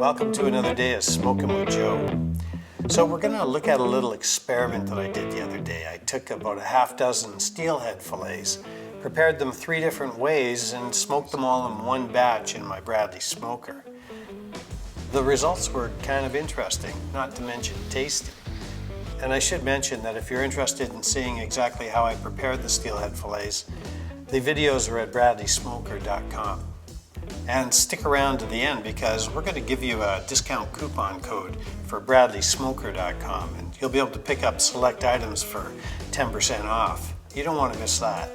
welcome to another day of Smoking with Joe. So we're going to look at a little experiment that I did the other day. I took about a half dozen steelhead fillets, prepared them 3 different ways, and smoked them all in one batch in my Bradley smoker. The results were kind of interesting, not to mention tasty. And I should mention that if you're interested in seeing exactly how I prepared the steelhead fillets, the videos are at bradleysmoker.com. And stick around to the end because we're going to give you a discount coupon code for bradleysmoker.com, and you'll be able to pick up select items for 10% off. You don't want to miss that.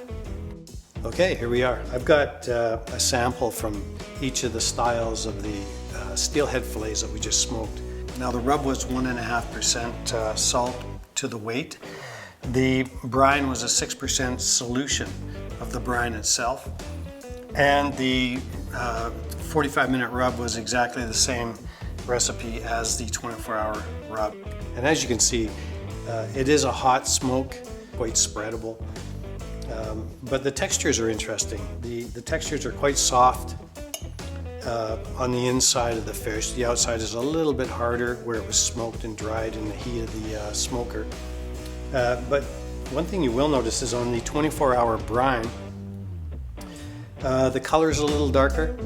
Okay, here we are. I've got a sample from each of the styles of the steelhead fillets that we just smoked. Now the rub was 1.5% salt to the weight. The brine was a 6% solution of the brine itself. And the 45-minute rub was exactly the same recipe as the 24-hour rub. And as you can see, it is a hot smoke, quite spreadable. But the textures are interesting. The textures are quite soft on the inside of the fish. The outside is a little bit harder where it was smoked and dried in the heat of the smoker. But one thing you will notice is on the 24-hour brine, the color is a little darker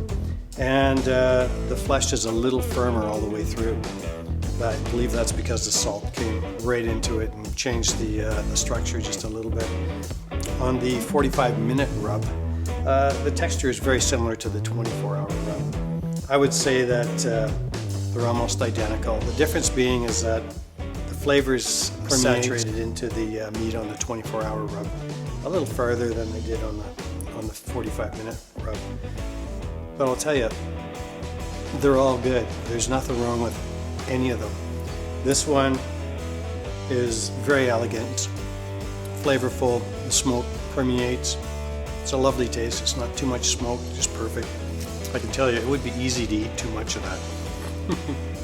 and the flesh is a little firmer all the way through. I believe that's because the salt came right into it and changed the structure just a little bit. On the 45-minute rub, the texture is very similar to the 24-hour rub. I would say that they're almost identical. The difference being is that the flavors saturated into the meat on the 24-hour rub a little farther than they did on the 45-minute rub. But I'll tell you, they're all good. There's nothing wrong with any of them. This one is very elegant, flavorful, the smoke permeates. It's a lovely taste. It's not too much smoke, just perfect. I can tell you, it would be easy to eat too much of that.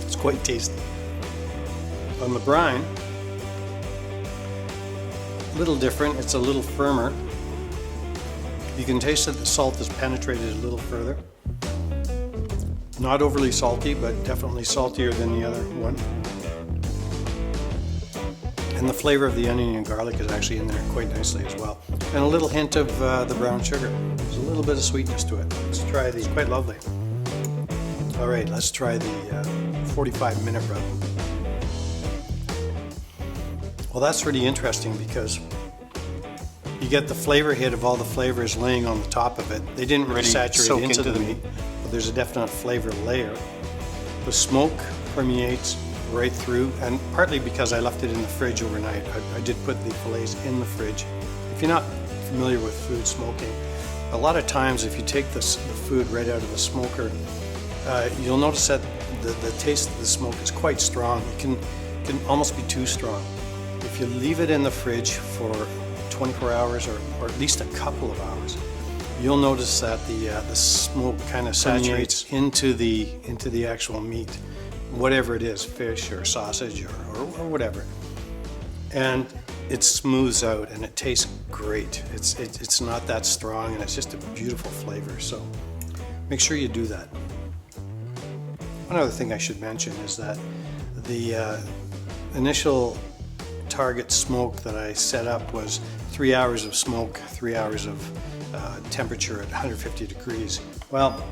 It's quite tasty. On the brine, a little different. It's a little firmer. You can taste that the salt has penetrated a little further. Not overly salty, but definitely saltier than the other one. And the flavor of the onion and garlic is actually in there quite nicely as well. And a little hint of the brown sugar. There's a little bit of sweetness to it. Let's try these. Quite lovely. All right, let's try the 45-minute rub. Well, that's really interesting because you get the flavor hit of all the flavors laying on the top of it. They didn't really saturate into the meat, but there's a definite flavor layer. The smoke permeates right through, and partly because I left it in the fridge overnight. I did put the fillets in the fridge. If you're not familiar with food smoking, a lot of times if you take the food right out of the smoker, you'll notice that the taste of the smoke is quite strong. It can almost be too strong. If you leave it in the fridge for 24 hours or at least a couple of hours, you'll notice that the smoke kind of saturates into the actual meat, whatever it is, fish or sausage or whatever, and it smooths out and it tastes great. It's not that strong and it's just a beautiful flavor. So make sure you do that. One other thing I should mention is that the initial target smoke that I set up was 3 hours of smoke, 3 hours of temperature at 150 degrees. Well,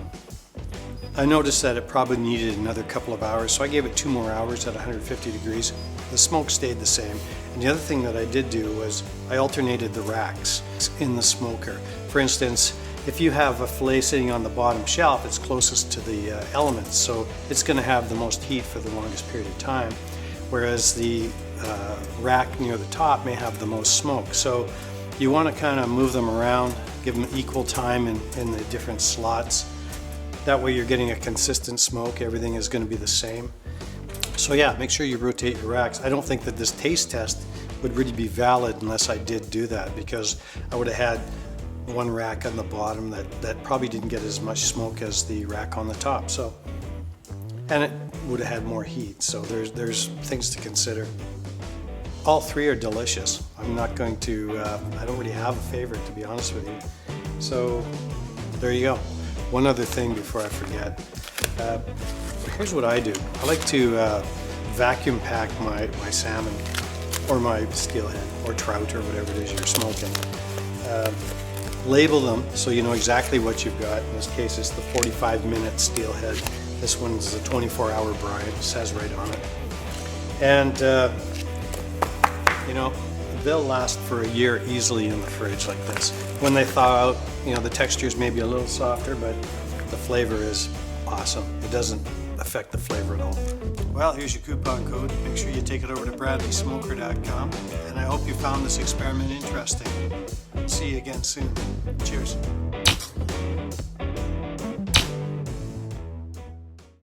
I noticed that it probably needed another couple of hours, so I gave it 2 more hours at 150 degrees. The smoke stayed the same. And the other thing that I did do was I alternated the racks in the smoker. For instance, if you have a fillet sitting on the bottom shelf, it's closest to the elements, so it's going to have the most heat for the longest period of time, whereas the rack near the top may have the most smoke. So you want to kind of move them around, give them equal time in the different slots. That way you're getting a consistent smoke. Everything is going to be the same. So yeah, make sure you rotate your racks. I don't think that this taste test would really be valid unless I did do that, because I would have had one rack on the bottom that probably didn't get as much smoke as the rack on the top. So, and it would have had more heat. So there's things to consider. All 3 are delicious. I'm not going to, I don't really have a favorite, to be honest with you. So there you go. One other thing before I forget. Here's what I do. I like to vacuum pack my salmon or my steelhead or trout or whatever it is you're smoking. Label them so you know exactly what you've got. In this case, it's the 45-minute steelhead. This one's a 24-hour brine. It says right on it. And you know, they'll last for a year easily in the fridge like this. When they thaw out, you know, the texture is maybe a little softer, but the flavor is awesome. It doesn't affect the flavor at all. Well, here's your coupon code. Make sure you take it over to bradleysmoker.com. And I hope you found this experiment interesting. See you again soon. Cheers.